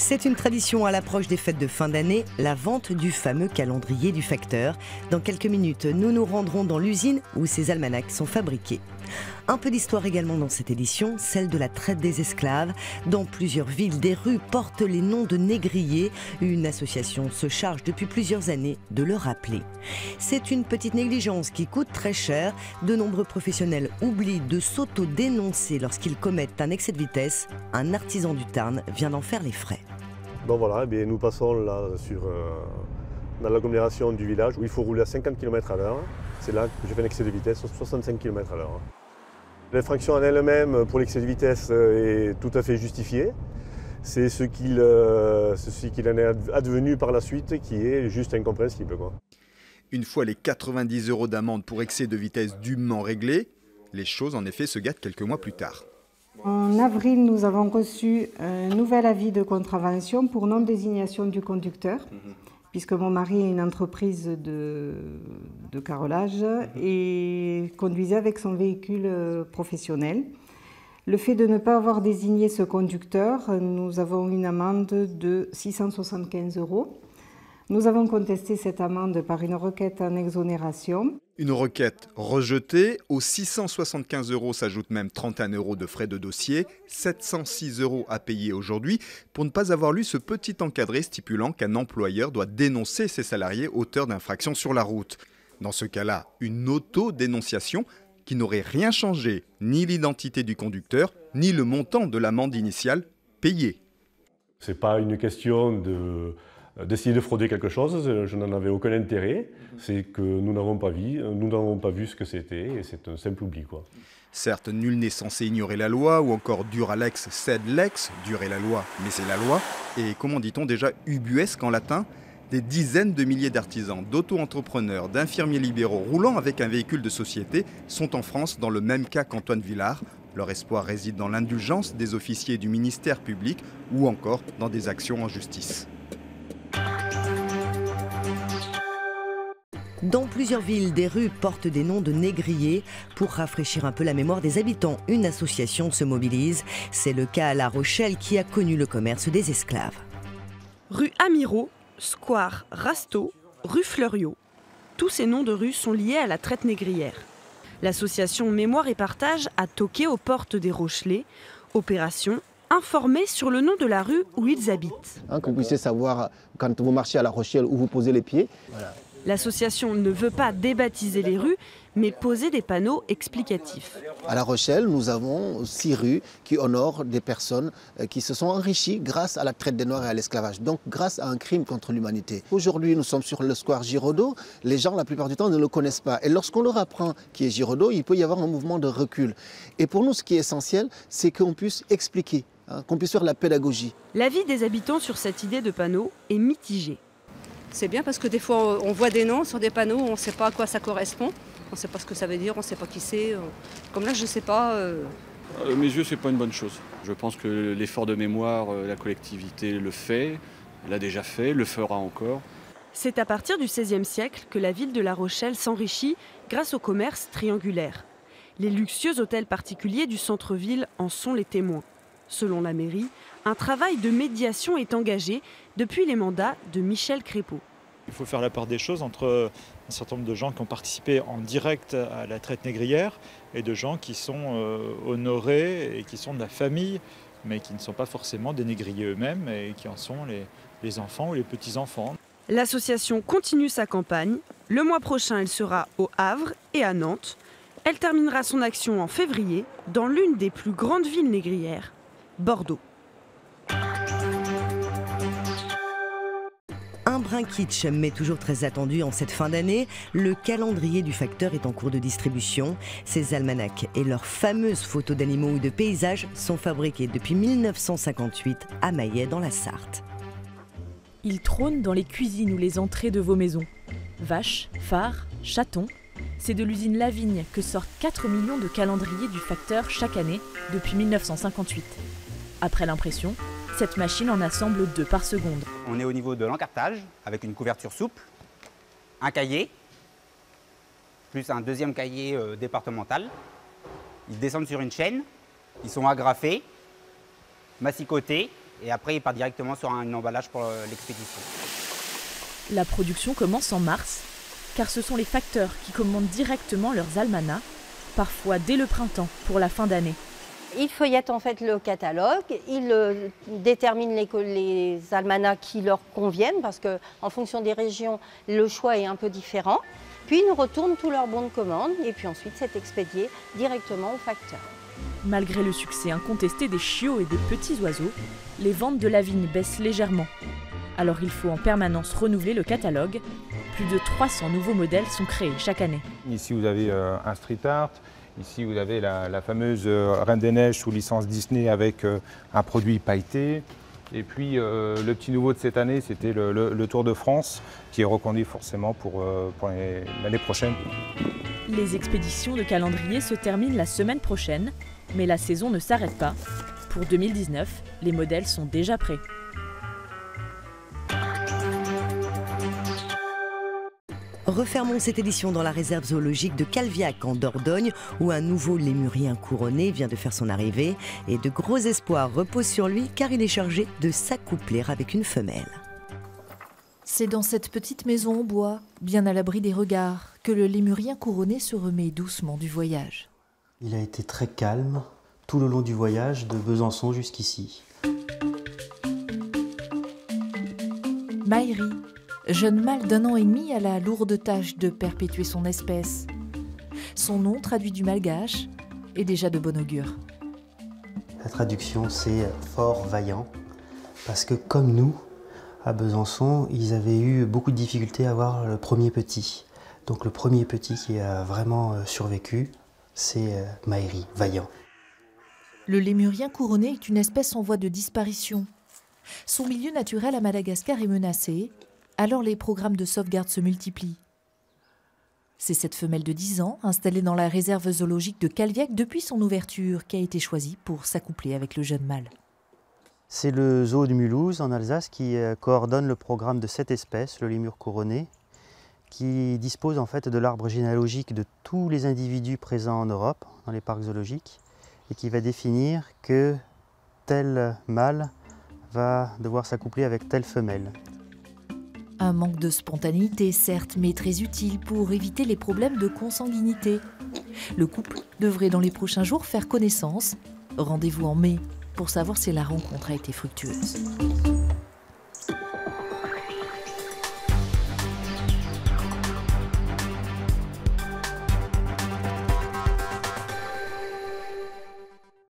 C'est une tradition à l'approche des fêtes de fin d'année, la vente du fameux calendrier du facteur. Dans quelques minutes, nous nous rendrons dans l'usine où ces almanachs sont fabriqués. Un peu d'histoire également dans cette édition, celle de la traite des esclaves. Dans plusieurs villes, des rues portent les noms de négriers. Une association se charge depuis plusieurs années de le rappeler. C'est une petite négligence qui coûte très cher. De nombreux professionnels oublient de s'auto-dénoncer lorsqu'ils commettent un excès de vitesse. Un artisan du Tarn vient d'en faire les frais. Bon voilà, eh nous passons là dans l'agglomération du village où il faut rouler à 50 km/h. C'est là que j'ai fait un excès de vitesse, 65 km/h. L'infraction en elle-même pour l'excès de vitesse est tout à fait justifiée. C'est ce qu'il en est advenu par la suite qui est juste incompréhensible, quoi. Une fois les 90 € d'amende pour excès de vitesse dûment réglés, les choses en effet se gâtent quelques mois plus tard. En avril, nous avons reçu un nouvel avis de contravention pour non-désignation du conducteur, puisque mon mari a une entreprise de carrelage et conduisait avec son véhicule professionnel. Le fait de ne pas avoir désigné ce conducteur, nous avons une amende de 675 €. Nous avons contesté cette amende par une requête en exonération. Une requête rejetée, aux 675 € s'ajoutent même 31 € de frais de dossier, 706 € à payer aujourd'hui pour ne pas avoir lu ce petit encadré stipulant qu'un employeur doit dénoncer ses salariés auteurs d'infractions sur la route. Dans ce cas-là, une auto-dénonciation qui n'aurait rien changé, ni l'identité du conducteur, ni le montant de l'amende initiale payée. Ce n'est pas une question d'essayer de frauder quelque chose, je n'en avais aucun intérêt, c'est que nous n'avons pas vu ce que c'était et c'est un simple oubli, quoi. Certes, nul n'est censé ignorer la loi, ou encore dur à l'ex sed lex, dur est la loi, mais c'est la loi. Et comment dit-on déjà ubuesque en latin? Des dizaines de milliers d'artisans, d'auto-entrepreneurs, d'infirmiers libéraux roulant avec un véhicule de société sont en France dans le même cas qu'Antoine Villard. Leur espoir réside dans l'indulgence des officiers du ministère public ou encore dans des actions en justice. Dans plusieurs villes, des rues portent des noms de négriers. Pour rafraîchir un peu la mémoire des habitants, une association se mobilise. C'est le cas à La Rochelle qui a connu le commerce des esclaves. Rue Amirault, Square Rasteau, rue Fleuriot. Tous ces noms de rues sont liés à la traite négrière. L'association Mémoire et Partage a toqué aux portes des Rochelais. Opération informer sur le nom de la rue où ils habitent. Que vous puissiez savoir quand vous marchez à La Rochelle où vous posez les pieds. Voilà. L'association ne veut pas débaptiser les rues, mais poser des panneaux explicatifs. À La Rochelle, nous avons 6 rues qui honorent des personnes qui se sont enrichies grâce à la traite des Noirs et à l'esclavage, donc grâce à un crime contre l'humanité. Aujourd'hui, nous sommes sur le square Giraudot. Les gens, la plupart du temps, ne le connaissent pas. Et lorsqu'on leur apprend qui est Giraudot, il peut y avoir un mouvement de recul. Et pour nous, ce qui est essentiel, c'est qu'on puisse expliquer, qu'on puisse faire de la pédagogie. L'avis des habitants sur cette idée de panneau est mitigé. C'est bien parce que des fois on voit des noms sur des panneaux, on ne sait pas à quoi ça correspond, on ne sait pas ce que ça veut dire, on ne sait pas qui c'est. Comme là je ne sais pas. À mes yeux, ce n'est pas une bonne chose. Je pense que l'effort de mémoire, la collectivité le fait, l'a déjà fait, le fera encore. C'est à partir du XVIe siècle que la ville de La Rochelle s'enrichit grâce au commerce triangulaire. Les luxueux hôtels particuliers du centre-ville en sont les témoins. Selon la mairie, un travail de médiation est engagé depuis les mandats de Michel Crépeau. Il faut faire la part des choses entre un certain nombre de gens qui ont participé en direct à la traite négrière et de gens qui sont honorés et qui sont de la famille, mais qui ne sont pas forcément des négriers eux-mêmes et qui en sont les enfants ou les petits-enfants. L'association continue sa campagne. Le mois prochain, elle sera au Havre et à Nantes. Elle terminera son action en février dans l'une des plus grandes villes négrières, Bordeaux. Un brin kitsch, mais toujours très attendu en cette fin d'année, le calendrier du facteur est en cours de distribution. Ces almanachs et leurs fameuses photos d'animaux ou de paysages sont fabriqués depuis 1958 à Maillet dans la Sarthe. Ils trônent dans les cuisines ou les entrées de vos maisons. Vaches, phares, chatons, c'est de l'usine Lavigne que sortent 4 millions de calendriers du facteur chaque année depuis 1958. Après l'impression, cette machine en assemble 2 par seconde. On est au niveau de l'encartage, avec une couverture souple, un cahier, plus un deuxième cahier départemental. Ils descendent sur une chaîne, ils sont agrafés, massicotés, Et après, il part directement sur un emballage pour l'expédition. La production commence en mars, car ce sont les facteurs qui commandent directement leurs almanachs, parfois dès le printemps pour la fin d'année. Ils feuillettent en fait le catalogue, ils déterminent les almanachs qui leur conviennent, parce qu'en fonction des régions, le choix est un peu différent. Puis ils nous retournent tous leurs bons de commande, et puis ensuite c'est expédié directement au facteur. Malgré le succès incontesté des chiots et des petits oiseaux, les ventes de la vigne baissent légèrement. Alors il faut en permanence renouveler le catalogue. Plus de 300 nouveaux modèles sont créés chaque année. Ici vous avez un street art. Ici, vous avez la fameuse Reine des Neiges sous licence Disney avec un produit pailleté. Et puis, le petit nouveau de cette année, c'était le Tour de France, qui est reconduit forcément pour l'année prochaine. Les expéditions de calendrier se terminent la semaine prochaine, mais la saison ne s'arrête pas. Pour 2019, les modèles sont déjà prêts. Refermons cette édition dans la réserve zoologique de Calviac en Dordogne, où un nouveau lémurien couronné vient de faire son arrivée, et de gros espoirs reposent sur lui car il est chargé de s'accoupler avec une femelle. C'est dans cette petite maison en bois, bien à l'abri des regards, que le lémurien couronné se remet doucement du voyage. Il a été très calme tout le long du voyage de Besançon jusqu'ici. Maïri, jeune mâle d'1 an et demi, a la lourde tâche de perpétuer son espèce. Son nom, traduit du malgache, est déjà de bon augure. La traduction, c'est « fort vaillant », parce que comme nous, à Besançon, ils avaient eu beaucoup de difficultés à avoir le premier petit. Donc le premier petit qui a vraiment survécu, c'est Maïri, vaillant. Le lémurien couronné est une espèce en voie de disparition. Son milieu naturel à Madagascar est menacé, alors les programmes de sauvegarde se multiplient. C'est cette femelle de 10 ans, installée dans la réserve zoologique de Calviac depuis son ouverture, qui a été choisie pour s'accoupler avec le jeune mâle. C'est le zoo de Mulhouse, en Alsace, qui coordonne le programme de cette espèce, le lémur couronné, qui dispose en fait de l'arbre généalogique de tous les individus présents en Europe, dans les parcs zoologiques, et qui va définir que tel mâle va devoir s'accoupler avec telle femelle. Un manque de spontanéité, certes, mais très utile pour éviter les problèmes de consanguinité. Le couple devrait dans les prochains jours faire connaissance. Rendez-vous en mai pour savoir si la rencontre a été fructueuse.